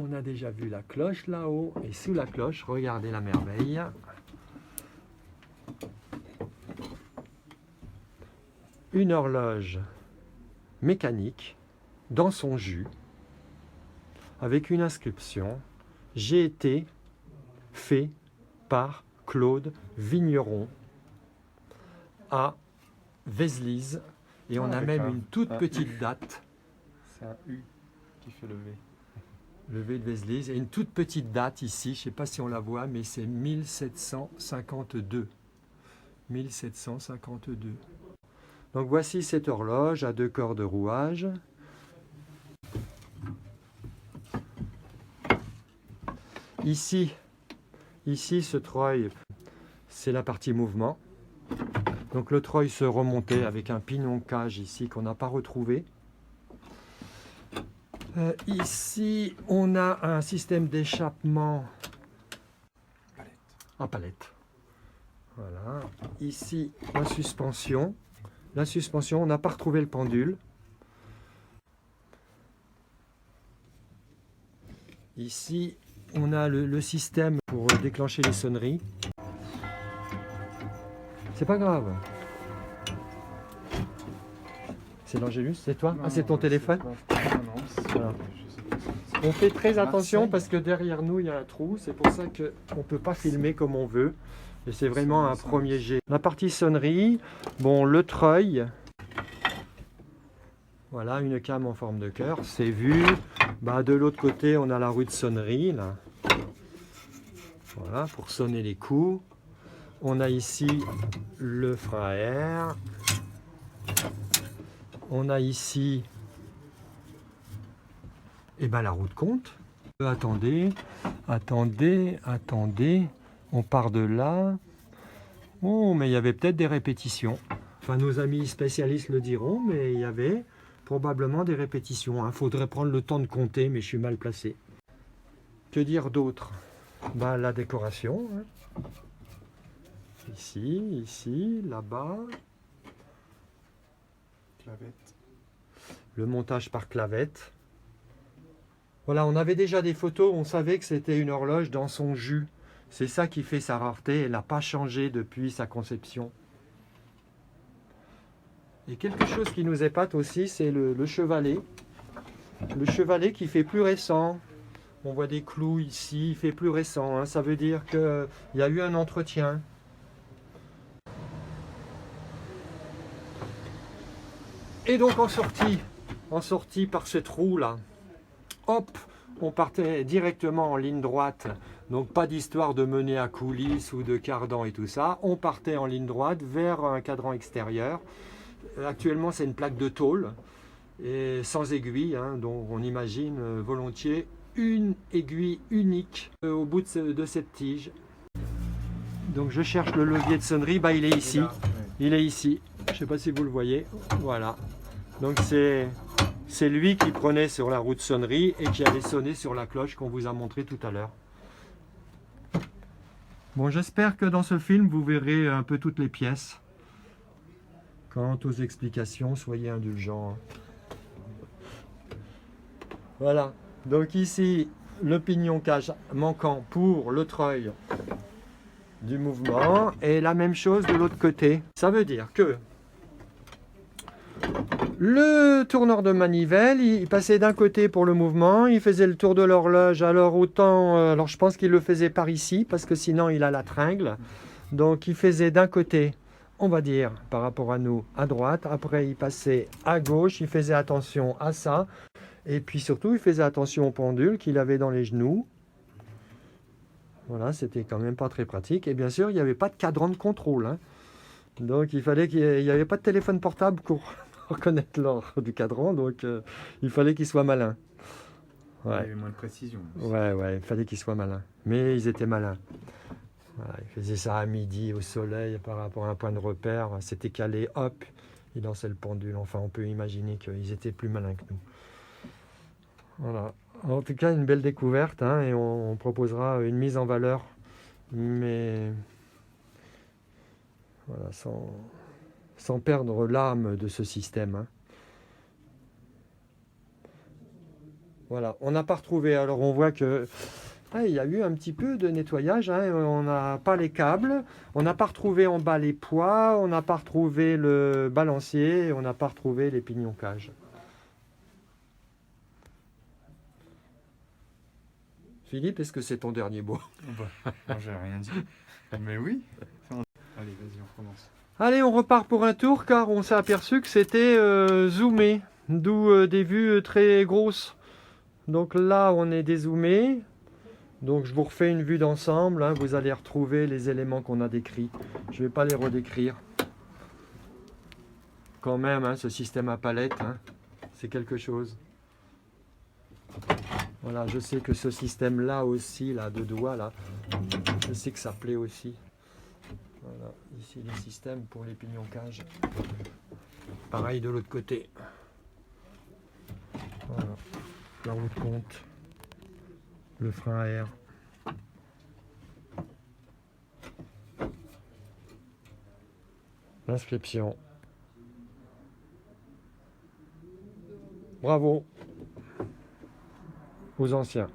on a déjà vu la cloche là-haut. Et sous la cloche, regardez la merveille. Une horloge mécanique dans son jus avec une inscription « J'ai été fait par Claude Vigneron à Vézelise ». Et on a même une toute petite date. C'est un U qui fait le V. Le V de Vézelise. Et une toute petite date ici, je ne sais pas si on la voit, mais c'est 1752. 1752. Donc voici cette horloge à 2 corps de rouage. Ici, ce treuil, c'est la partie mouvement. Donc le treuil se remontait avec un pignon cage ici qu'on n'a pas retrouvé. Ici, on a un système d'échappement à palette. Voilà. Ici, la suspension. La suspension, on n'a pas retrouvé le pendule. Ici, on a le système pour déclencher les sonneries. C'est pas grave. C'est l'Angélus, c'est toi? Ah, c'est ton téléphone? Voilà. On fait très attention parce que derrière nous, il y a un trou. C'est pour ça qu'on ne peut pas filmer comme on veut. Et c'est vraiment un premier jet. La partie sonnerie, bon, le treuil. Voilà, une came en forme de cœur, c'est vu. Bah, de l'autre côté, on a la roue de sonnerie, là. Voilà, pour sonner les coups. On a ici le frein à air. On a ici la roue de compte. Attendez. On part de là. Oh, mais il y avait peut-être des répétitions. Enfin, nos amis spécialistes le diront, mais il y avait probablement des répétitions. Il faudrait prendre le temps de compter, mais je suis mal placé. Que dire d'autre? La décoration. Ici, là-bas. Clavette. Le montage par clavette. Voilà, on avait déjà des photos, on savait que c'était une horloge dans son jus. C'est ça qui fait sa rareté, elle n'a pas changé depuis sa conception. Et quelque chose qui nous épate aussi, c'est le chevalet. Le chevalet qui fait plus récent. On voit des clous ici, il fait plus récent. Hein. Ça veut dire qu'il y a eu un entretien. Et donc en sortie par ce trou là, hop, on partait directement en ligne droite. Donc pas d'histoire de mener à coulisses ou de cardan et tout ça. On partait en ligne droite vers un cadran extérieur. Actuellement c'est une plaque de tôle et sans aiguille, hein, donc on imagine volontiers une aiguille unique au bout de cette tige. Donc je cherche le levier de sonnerie, il est ici. Il est ici. Je ne sais pas si vous le voyez. Voilà. Donc c'est lui qui prenait sur la roue de sonnerie et qui allait sonner sur la cloche qu'on vous a montré tout à l'heure. Bon, j'espère que dans ce film, vous verrez un peu toutes les pièces. Quant aux explications, soyez indulgents. Voilà. Donc ici, le pignon cage manquant pour le treuil du mouvement. Et la même chose de l'autre côté. Ça veut dire que le tourneur de manivelle, il passait d'un côté pour le mouvement, il faisait le tour de l'horloge, alors je pense qu'il le faisait par ici, parce que sinon il a la tringle. Donc il faisait d'un côté, on va dire, par rapport à nous, à droite, après il passait à gauche, il faisait attention à ça, et puis surtout il faisait attention au pendule qu'il avait dans les genoux. Voilà, c'était quand même pas très pratique, et bien sûr il n'y avait pas de cadran de contrôle, hein. Donc il n'y avait pas de téléphone portable pour reconnaître l'ordre du cadran, donc il fallait qu'il soit malin. Ouais. Il y avait moins de précision. Ouais, il fallait qu'il soit malin. Mais ils étaient malins. Voilà, ils faisaient ça à midi au soleil par rapport à un point de repère. C'était calé, hop, ils lançaient le pendule. Enfin, on peut imaginer qu'ils étaient plus malins que nous. Voilà. En tout cas, une belle découverte, hein, et on proposera une mise en valeur, mais voilà, sans perdre l'âme de ce système. Hein. Voilà, on n'a pas retrouvé. Alors on voit que il y a eu un petit peu de nettoyage. Hein. On n'a pas les câbles, on n'a pas retrouvé en bas les poids, on n'a pas retrouvé le balancier, et on n'a pas retrouvé les pignons cage. Philippe, est-ce que c'est ton dernier mot? Non, j'ai rien dit. Mais oui. Allez, vas-y, on commence. Allez, on repart pour un tour car on s'est aperçu que c'était zoomé, d'où des vues très grosses. Donc là, on est dézoomé. Donc je vous refais une vue d'ensemble. Hein, vous allez retrouver les éléments qu'on a décrits. Je ne vais pas les redécrire. Quand même, hein, ce système à palette, hein, c'est quelque chose. Voilà, je sais que ce système-là aussi, là, de doigts, là, je sais que ça plaît aussi. Voilà, ici les systèmes pour les pignons cage. Pareil de l'autre côté. Voilà, la roue de compte, le frein à air. L'inscription. Bravo aux anciens.